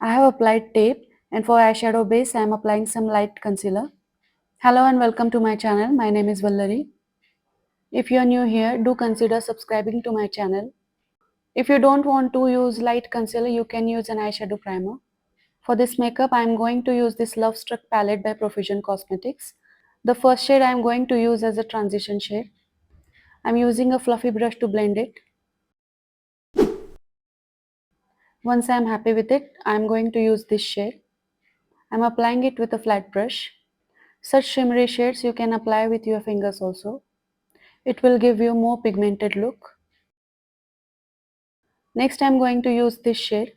I have applied tape, and for eyeshadow base I am applying some light concealer. Hello and welcome to my channel. My name is Vallari. If you are new here, do consider subscribing to my channel. If you don't want to use light concealer, you can use an eyeshadow primer. For this makeup, I am going to use this Lovestruck palette by Profusion Cosmetics. The first shade I am going to use as a transition shade. I am using a fluffy brush to blend it. Once I am happy with it, I am going to use this shade. I am applying it with a flat brush. Such shimmery shades you can apply with your fingers also. It will give you more pigmented look. Next I am going to use this shade.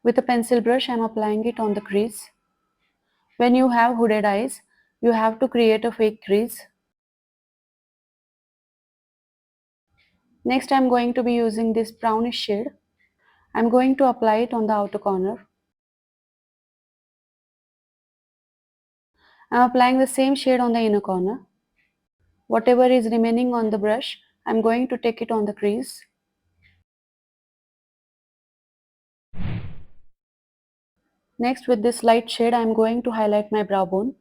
With a pencil brush I am applying it on the crease. When you have hooded eyes, you have to create a fake crease. Next I am going to be using this brownish shade. I am going to apply it on the outer corner. I am applying the same shade on the inner corner. Whatever is remaining on the brush, I am going to take it on the crease. Next, with this light shade, I am going to highlight my brow bone.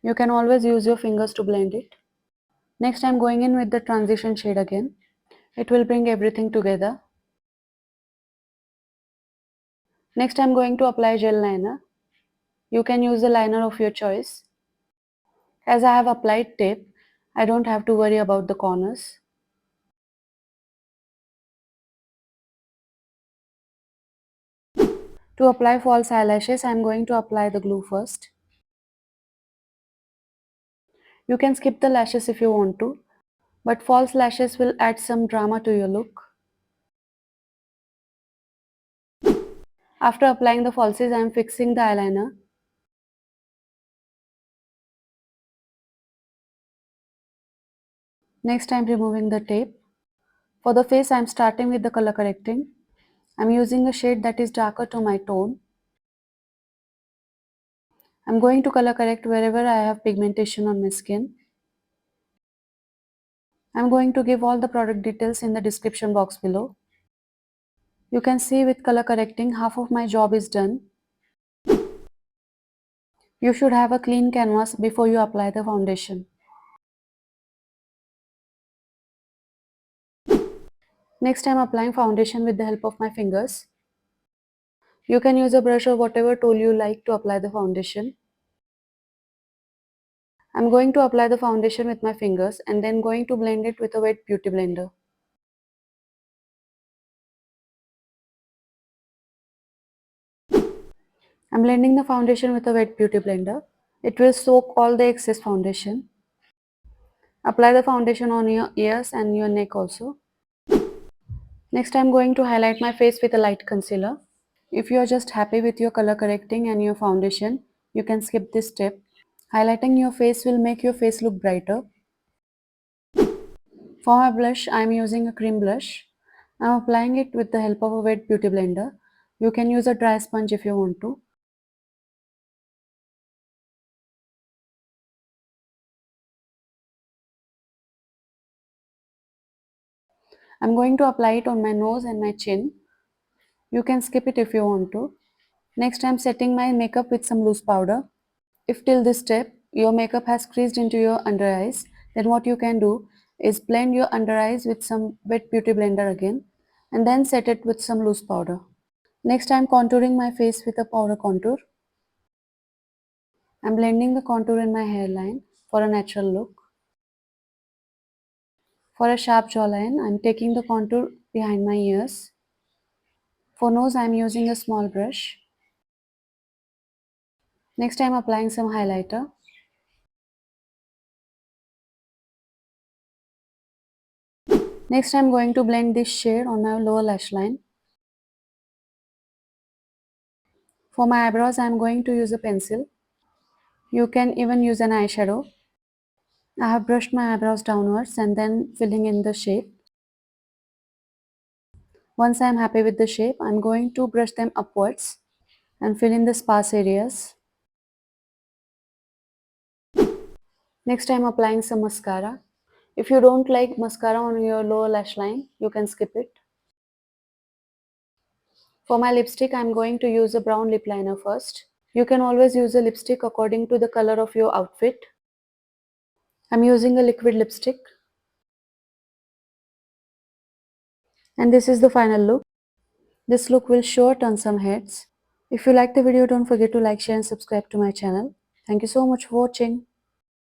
You can always use your fingers to blend it. Next, I am going in with the transition shade again. It will bring everything together. Next, I am going to apply gel liner. You can use a liner of your choice. As I have applied tape, I don't have to worry about the corners. To apply false eyelashes, I am going to apply the glue first. You can skip the lashes if you want to, but false lashes will add some drama to your look. After applying the falsies, I am fixing the eyeliner. Next, I am removing the tape. For the face, I am starting with the color correcting. I am using a shade that is darker to my tone. I am going to color correct wherever I have pigmentation on my skin. I am going to give all the product details in the description box below. You can see with color correcting, half of my job is done. You should have a clean canvas before you apply the foundation. Next, I am applying foundation with the help of my fingers. You can use a brush or whatever tool you like to apply the foundation. I am going to apply the foundation with my fingers and then going to blend it with a wet beauty blender. I am blending the foundation with a wet beauty blender. It will soak all the excess foundation. Apply the foundation on your ears and your neck also. Next, I am going to highlight my face with a light concealer. If you are just happy with your color correcting and your foundation, you can skip this step. Highlighting your face will make your face look brighter. For my blush, I am using a cream blush. I am applying it with the help of a wet beauty blender. You can use a dry sponge if you want to. I am going to apply it on my nose and my chin. You can skip it if you want to. Next, I am setting my makeup with some loose powder. If till this step your makeup has creased into your under eyes, then what you can do is blend your under eyes with some wet beauty blender again and then set it with some loose powder. Next, I am contouring my face with a powder contour. I am blending the contour in my hairline for a natural look. For a sharp jawline, I am taking the contour behind my ears. For nose, I am using a small brush. Next, I am applying some highlighter. Next, I am going to blend this shade on my lower lash line. For my eyebrows, I am going to use a pencil. You can even use an eyeshadow. I have brushed my eyebrows downwards and then filling in the shape. Once I am happy with the shape, I am going to brush them upwards and fill in the sparse areas. Next, I am applying some mascara. If you don't like mascara on your lower lash line, you can skip it. For my lipstick, I'm going to use a brown lip liner first. You can always use a lipstick according to the color of your outfit. I'm using a liquid lipstick. And this is the final look. This look will sure turn some heads. If you like the video, don't forget to like, share and subscribe to my channel. Thank you so much for watching.